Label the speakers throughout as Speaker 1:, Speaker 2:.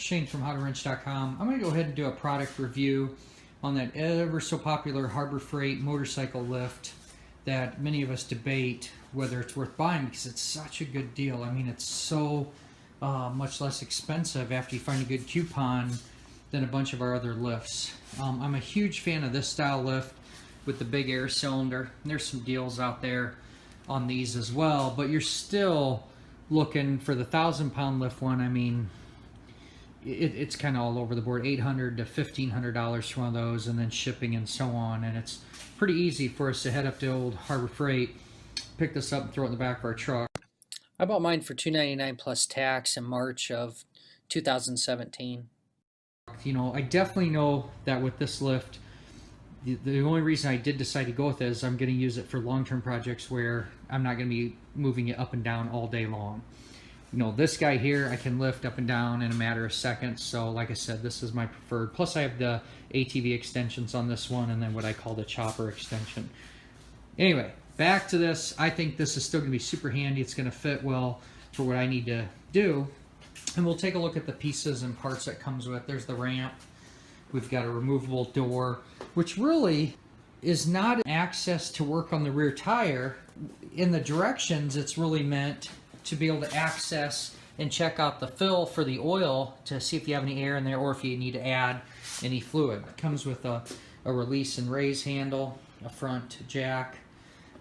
Speaker 1: Shane from HowToWrench.com. I'm going to go ahead and do a product review on that ever so popular Harbor Freight motorcycle lift that many of us debate whether it's worth buying because it's such a good deal. I mean, it's so much less expensive after you find a good coupon than a bunch of our other lifts. I'm a huge fan of this style lift with the big air cylinder. There's some deals out there on these as well, but you're still looking for the 1,000-pound lift one. I mean, it's kind of all over the board, $800 to $1,500 for one of those, and then shipping and so on. And it's pretty easy for us to head up to old Harbor Freight, pick this up and throw it in the back of our truck.
Speaker 2: I bought mine for $299 plus tax in March of 2017.
Speaker 1: You know, I definitely know that with this lift, the only reason I did decide to go with it is I'm going to use it for long-term projects where I'm not going to be moving it up and down all day long. You know, this guy here, I can lift up and down in a matter of seconds. So like I said, this is my preferred. Plus I have the ATV extensions on this one and then what I call the chopper extension. Anyway, back to this. I think this is still going to be super handy. It's going to fit well for what I need to do. And we'll take a look at the pieces and parts that comes with. There's the ramp. We've got a removable door, which really is not access to work on the rear tire. In the directions, it's really meant to be able to access and check out the fill for the oil to see if you have any air in there or if you need to add any fluid. It comes with a release and raise handle, a front jack,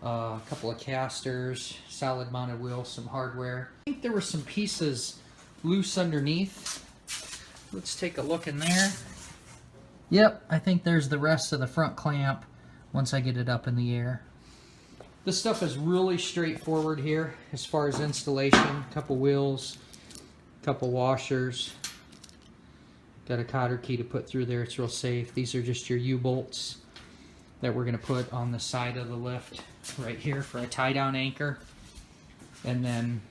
Speaker 1: a couple of casters, solid mounted wheels, some hardware. I think there were some pieces loose underneath. Let's take a look in there. Yep, I think there's the rest of the front clamp once I get it up in the air. This stuff is really straightforward here as far as installation. A couple wheels, a couple washers. Got a cotter key to put through there, it's real safe. These are just your U-bolts that we're going to put on the side of the lift right here for a tie-down anchor. And then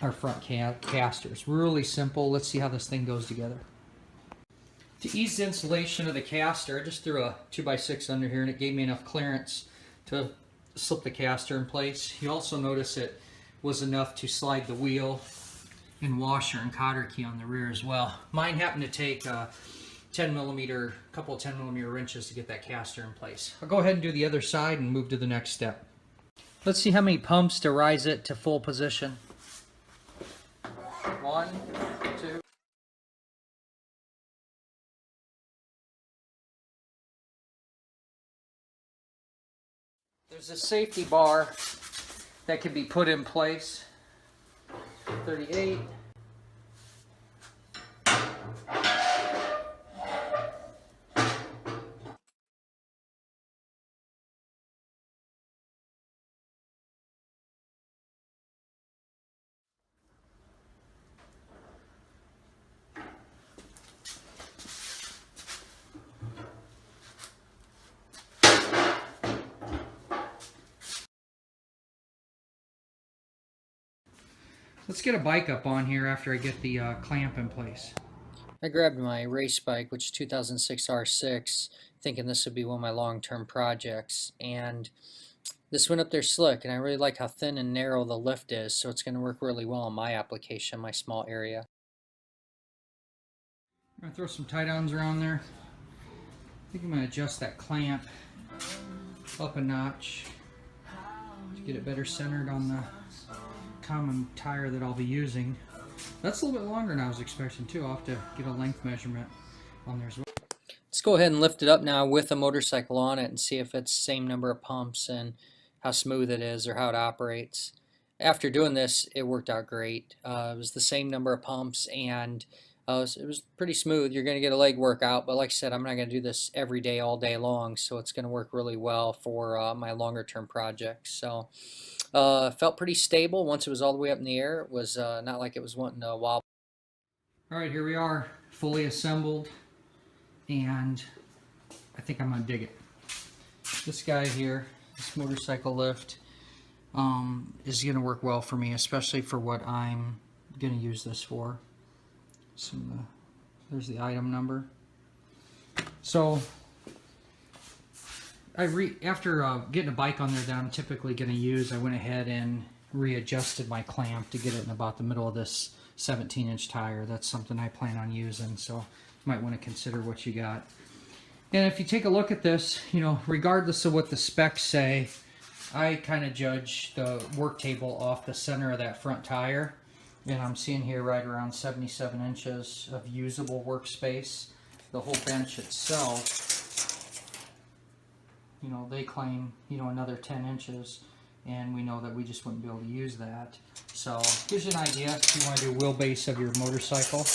Speaker 1: our front casters. Really simple. Let's see how this thing goes together. To ease the installation of the caster, I just threw a 2x6 under here and it gave me enough clearance to slip the caster in place. You also notice it was enough to slide the wheel and washer and cotter key on the rear as well. Mine happened to take a couple of 10 millimeter wrenches to get that caster in place. I'll go ahead and do the other side and move to the next step. Let's see how many pumps to rise it to full position. 1, 2. There's a safety bar that can be put in place. 38. Let's get a bike up on here after I get the clamp in place.
Speaker 2: I grabbed my race bike, which is 2006 R6, thinking this would be one of my long-term projects. And this went up there slick, and I really like how thin and narrow the lift is, so it's going to work really well on my application, my small area.
Speaker 1: I'm going to throw some tie-downs around there. I think I'm going to adjust that clamp up a notch to get it better centered on the common tire that I'll be using. That's a little bit longer than I was expecting too. I'll have to get a length measurement on there as well.
Speaker 2: Let's go ahead and lift it up now with a motorcycle on it and see if it's the same number of pumps and how smooth it is or how it operates. After doing this, it worked out great. It was the same number of pumps and it was pretty smooth. You're going to get a leg workout, but like I said, I'm not going to do this every day, all day long, so it's going to work really well for my longer term projects. So felt pretty stable once it was all the way up in the air. It was not like it was wanting to wobble.
Speaker 1: Alright, here we are, fully assembled, and I think I'm going to dig it. This guy here, this motorcycle lift, is going to work well for me, especially for what I'm going to use this for. There's the item number. So after getting a bike on there that I'm typically going to use, I went ahead and readjusted my clamp to get it in about the middle of this 17-inch tire. That's something I plan on using, so you might want to consider what you got. And if you take a look at this, you know, regardless of what the specs say, I kind of judge the work table off the center of that front tire. And I'm seeing here right around 77 inches of usable workspace. The whole bench itself, you know, they claim, you know, another 10 inches. And we know that we just wouldn't be able to use that. So gives you an idea if you want to do wheelbase of your motorcycle.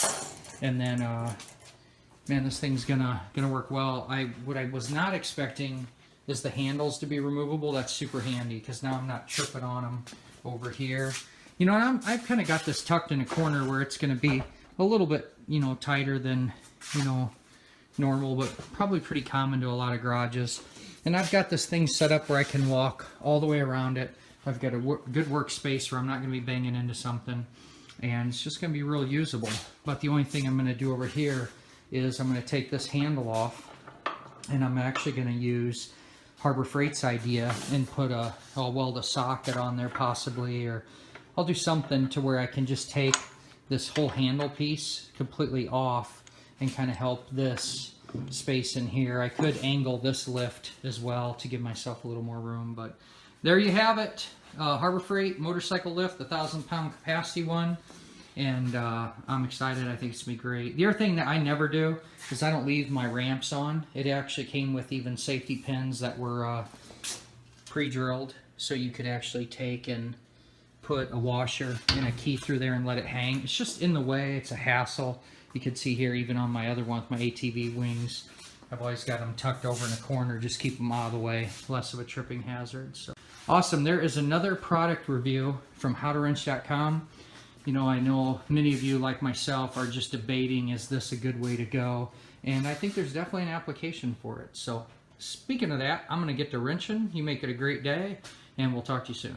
Speaker 1: And then, man, this thing's gonna work well. What I was not expecting is the handles to be removable. That's super handy because now I'm not tripping on them over here. You know, I've kind of got this tucked in a corner where it's gonna be a little bit, you know, tighter than, you know, normal, but probably pretty common to a lot of garages. And I've got this thing set up where I can walk all the way around it. I've got a good workspace where I'm not gonna be banging into something, and it's just gonna be real usable. But the only thing I'm gonna do over here is I'm going to take this handle off, and I'm actually going to use Harbor Freight's idea and put I'll weld a socket on there possibly, or I'll do something to where I can just take this whole handle piece completely off and kind of help this space in here. I could angle this lift as well to give myself a little more room, but there you have it. Harbor Freight motorcycle lift, the 1,000-pound capacity one. And I'm excited. I think it's going to be great. The other thing that I never do is I don't leave my ramps on. It actually came with even safety pins that were pre-drilled, so you could actually take and put a washer and a key through there and let it hang. It's just in the way. It's a hassle. You can see here, even on my other one with my ATV wings, I've always got them tucked over in a corner. Just keep them out of the way. Less of a tripping hazard. So awesome. There is another product review from howtowrench.com. You know, I know many of you, like myself, are just debating, is this a good way to go? And I think there's definitely an application for it. So speaking of that, I'm going to get to wrenching. You make it a great day, and we'll talk to you soon.